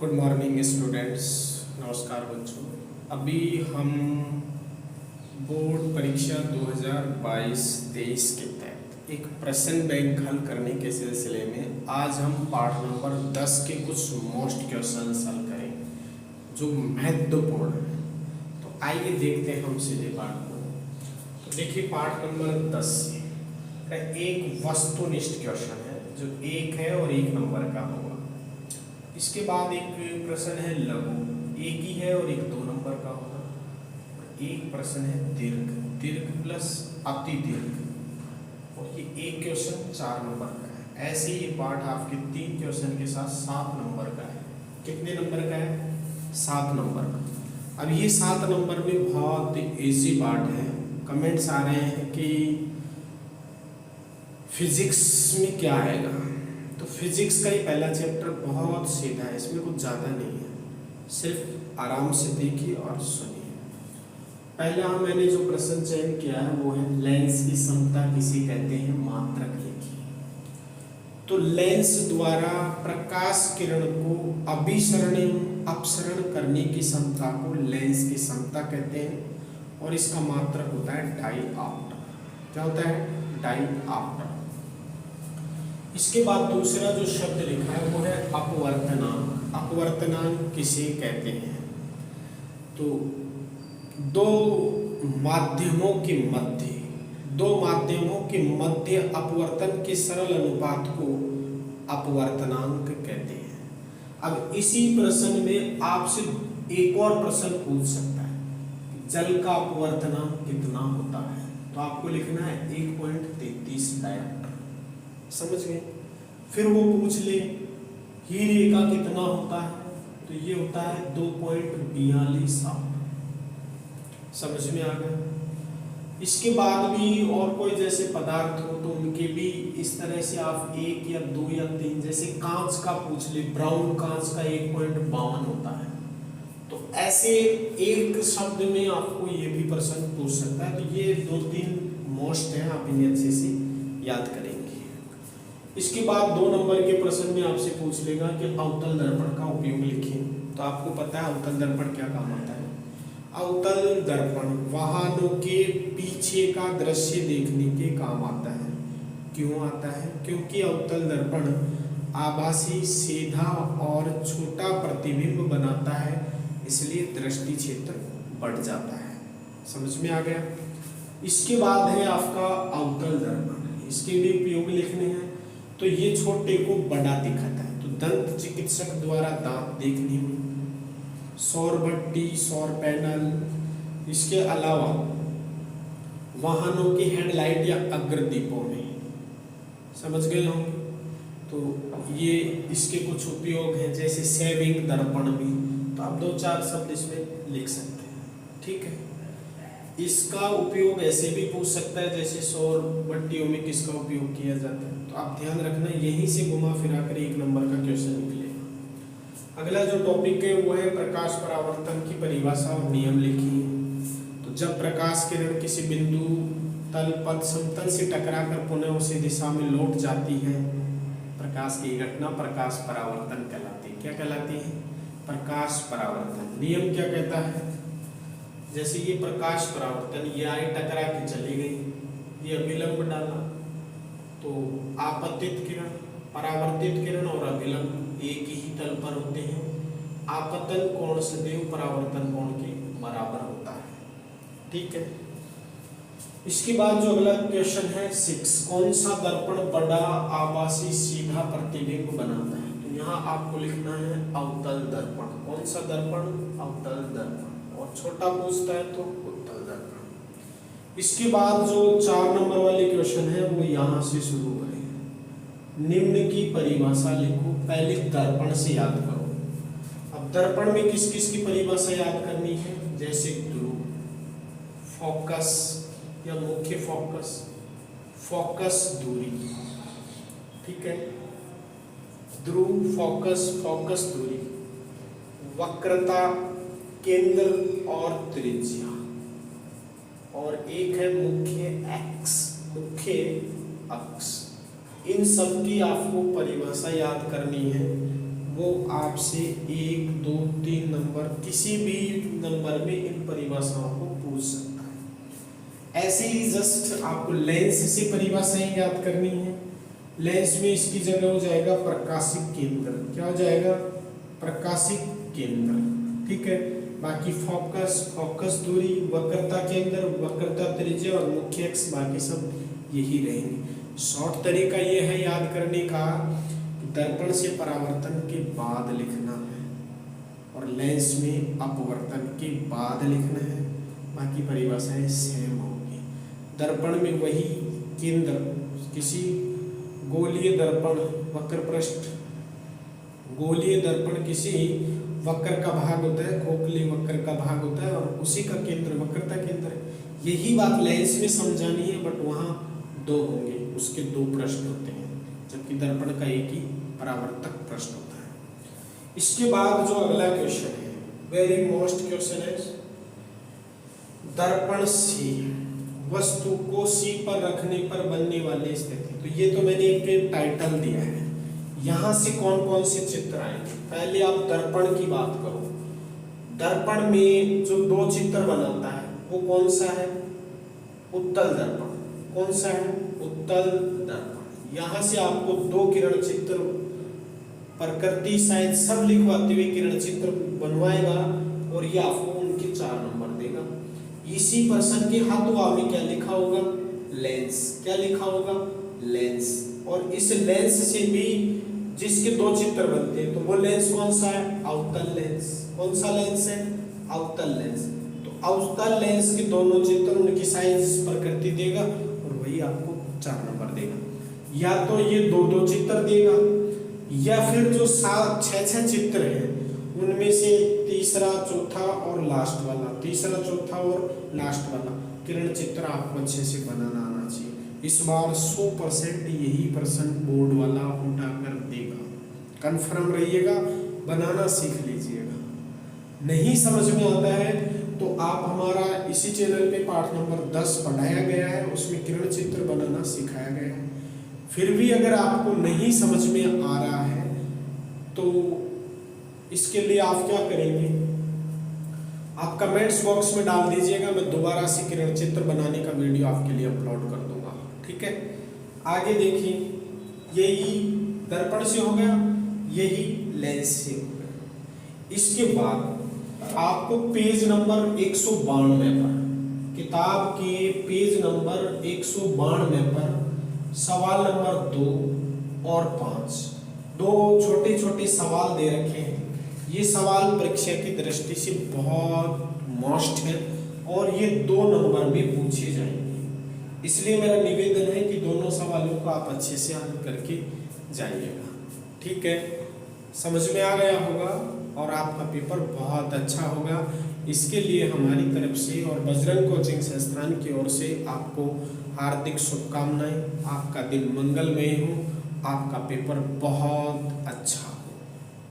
Good morning students. नमस्कार बच्चों। अभी हम बोर्ड परीक्षा 2022-23 के तहत एक प्रश्न बैंक हल करने के सिलसिले में आज हम पार्ट नंबर 10 के कुछ मोस्ट क्वेश्चन हल करेंगे जो महत्वपूर्ण है। तो आइए देखते हैं हम सीधे पार्ट को। तो देखिए पार्ट नंबर 10 का एक वस्तुनिष्ठ क्वेश्चन है जो एक है और एक नंबर का होगा। इसके बाद एक प्रश्न है लघु, एक ही है और एक 2 नंबर का होगा। एक प्रश्न है दीर्घ, दीर्घ प्लस अति दीर्घ, और ये एक क्वेश्चन 4 नंबर का है। ऐसे ही पार्ट आपके 3 क्वेश्चन के साथ 7 नंबर का है। कितने नंबर का है? 7 नंबर का। अब ये 7 नंबर में बहुत इजी पार्ट है। कमेंट्स आ रहे हैं कि फिजिक्स में क्या आएगा, तो फिजिक्स का ही पहला चैप्टर बहुत सीधा है, इसमें कुछ ज़्यादा नहीं है, सिर्फ आराम से देखिए और सुनिए। पहला मैंने जो प्रश्न चयन किया है वो है लेंस की समता किसे कहते हैं, मात्रक लिखिए। तो लेंस द्वारा प्रकाश किरण को अभिसरण एवं अपसरण करने की क्षमता को लेंस की समता कहते हैं, और इसका मात्रक होता है डायऑप्टर। क्या होता है? डायऑप्टर। इसके बाद दूसरा जो शब्द लिखा है वो है अपवर्तनांक। अपवर्तनांक किसे कहते हैं? तो दो माध्यमों के मध्य अपवर्तन के सरल अनुपात को अपवर्तनांक कहते हैं। अब इसी प्रश्न में आपसे एक और प्रश्न पूछ सकता है, जल का अपवर्तनांक कितना होता है? तो आपको लिखना है 1.33 डायऑप्टर। समझ गए? फिर वो पूछ ले हीरे का कितना होता है, तो ये होता है 2.42। समझ में आ गया? इसके बाद भी और कोई जैसे पदार्थ हो तो उनके भी इस तरह से आप 1 या 2 या 3, जैसे कांच का पूछ ले, ब्राउन कांच का 1.52 होता है। तो ऐसे एक शब्द में आपको ये भी प्रश्न पूछ सकता है। तो ये 2-3 मोस्ट हैं, आप इन्हें अच्छे से याद करेंगे। इसके बाद 2 नंबर के प्रश्न में आपसे पूछ लेगा कि अवतल दर्पण का उपयोग लिखिए। तो आपको पता है अवतल दर्पण क्या काम आता है? अवतल दर्पण वाहनों के पीछे का दृश्य देखने के काम आता है। क्यों आता है? क्योंकि अवतल दर्पण आभासी, सीधा और छोटा प्रतिबिंब बनाता है, इसलिए दृष्टि क्षेत्र बढ़ जाता है। समझ में आ गया? इसके बाद है आपका अवतल दर्पण। इसके भी उपयोग लिखने हैं। तो ये छोटे को बड़ा दिखाता है। तो दंत चिकित्सक द्वारा दांत देखने में, सौर भट्टी, सौर पैनल, इसके अलावा वाहनों के हेडलाइट या अग्रदीपों में। समझ गए होंगे? तो ये इसके कुछ उपयोग हैं, जैसे सेविंग दर्पण भी। तो आप 2-4 शब्द इसमें लिख सकते हैं। ठीक है? इसका उपयोग ऐसे भी पूछ सकता है, जैसे सौर भट्टियों में किसका उपयोग किया जाता है। तो आप ध्यान रखना, यहीं से घुमा फिरा कर 1 नंबर का क्वेश्चन निकलेगा। अगला जो टॉपिक है वो है प्रकाश परावर्तन की परिभाषा और नियम लिखिए। तो जब प्रकाश किरण किसी बिंदु, तल, पथ, समतल से टकराकर पुनः उसी दिशा में लौट जाती है, प्रकाश की घटना प्रकाश परावर्तन कहलाती है। क्या कहलाती है? प्रकाश परावर्तन। नियम क्या कहता है? जैसे ये प्रकाश परावर्तन, ये आई टकरा के चली गई, ये अभिलंब डाला, तो आपतित किरण, परावर्तित किरण और अभिलंब एक ही तल पर होते हैं। आपतन कोण सदैव परावर्तन कोण के बराबर होता है। ठीक है? इसके बाद जो अगला क्वेश्चन है 6, कौन सा दर्पण बड़ा आभासी सीधा प्रतिबिंब बनाता है? तो यहाँ आपको लिखना है अवतल दर्पण। कौन सा दर्पण? अवतल दर्पण। और छोटा पूछता है तो उत्तल दर्पण। इसके बाद जो 4 नंबर वाले क्वेश्चन है वो यहाँ से शुरू करें। निम्न की परिभाषा लिखो। पहले दर्पण से याद करो। अब दर्पण में किस किस की परिभाषा याद करनी है? जैसे ध्रुव, फोकस या मुख्य फोकस, फोकस दूरी। ठीक है? ध्रुव, फोकस, फोकस दूरी, वक्रता, केंद्र और त्रिज्या, और एक है मुख्य एक्स, मुख्य अक्ष। इन सब की आपको परिभाषा याद करनी है। वो आपसे 1, 2, 3 नंबर किसी भी नंबर में इन परिभाषाओं को पूछ सकता है। ऐसे ही जस्ट आपको लेंस से परिभाषाएं याद करनी है। लेंस में इसकी जगह हो जाएगा प्रकाशिक केंद्र। क्या हो जाएगा? प्रकाशिक केंद्र। ठीक है। बाकी फोकस दूरी, वक्रता केंद्र, वक्रता त्रिज्या और मुख्य अक्ष, बाकी सब यही रहेंगे। शॉर्ट तरीका ये है याद करने का, दर्पण से परावर्तन के बाद लिखना है और लेंस में अपवर्तन के बाद लिखना है। बाकी परिभाषाएं सेम होंगी। दर्पण में वही केंद्र, किसी गोलीय दर्पण वक्र पृष्ठ, गोलीय दर्पण किसी वक्र का भाग होता है, खोखली वक्र का भाग होता है और उसी का केंद्र वक्रता केंद्र है। यही बात लेंस में समझानी है, बट वहाँ 2 होंगे, उसके 2 पृष्ठ होते हैं, जबकि दर्पण का एक ही परावर्तक पृष्ठ होता है। इसके बाद जो अगला क्वेश्चन है, वेरी मोस्ट क्वेश्चन है, दर्पण से वस्तु को C पर रखने पर बनने वाली स्थिति। तो ये तो मैंने एक टाइटल दिया है। यहाँ से कौन कौन से चित्र आएंगे? पहले आप दर्पण की बात करो। दर्पण में जो 2 चित्र बनाता है वो कौन सा है? उत्तल दर्पण। कौन सा है? उत्तल दर्पण। यहाँ से आपको 2 किरण चित्र, प्रकृति शायद सब लिखवाते हुए किरण चित्र बनवाएगा और ये आपको उनके 4 नंबर देगा। इसी पर्सन के हाथों में क्या लिखा होगा? लेंस। क्या लिखा होगा? लेंस। और इस लेंस से भी जिसके 2 चित्र बनते हैं, तो वो लेंस कौन सा है? अवतल लेंस। कौन सा लेंस है? अवतल लेंस। तो अवतल लेंस के दोनों चित्र, उनकी साइज प्रकृति देगा और वही आपको 4 नंबर देगा। या तो ये 2-2 चित्र देगा, या फिर जो 6-6 चित्र हैं उनमें से तीसरा, चौथा और लास्ट वाला, तीसरा, चौथा और लास्ट वाला किरण चित्र आपको अच्छे से बनाना आना चाहिए। इस बार 100% यही पर्सन बोर्ड वाला उठाकर देगा। कंफर्म रहिएगा, बनाना सीख लीजिएगा। नहीं समझ में आता है तो आप हमारा इसी चैनल पे पाठ नंबर 10 पढ़ाया गया है, उसमें किरण चित्र बनाना सिखाया गया है। फिर भी अगर आपको नहीं समझ में आ रहा है तो इसके लिए आप क्या करेंगे? आप कमेंट्स बॉक्स में डाल दीजिएगा, मैं दोबारा से किरण चित्र बनाने का वीडियो आपके लिए अपलोड कर दूंगा। ठीक है। आगे देखिए, यही दर्पण से हो गया, यही लेंस से हो गया। इसके बाद आपको पेज नंबर 192 पर, किताब के पेज नंबर 192 पर सवाल नंबर 2 और 5, 2 छोटे छोटे सवाल दे रखे हैं। ये सवाल परीक्षा की दृष्टि से बहुत मोस्ट है और ये 2 नंबर में पूछे जाएंगे। इसलिए मेरा निवेदन है कि दोनों सवालों को आप अच्छे से हल करके जाइएगा। ठीक है, समझ में आ गया होगा और आपका पेपर बहुत अच्छा होगा। इसके लिए हमारी तरफ से और बजरंग कोचिंग संस्थान की ओर से आपको हार्दिक शुभकामनाएं। आपका दिन मंगलमय हो, आपका पेपर बहुत अच्छा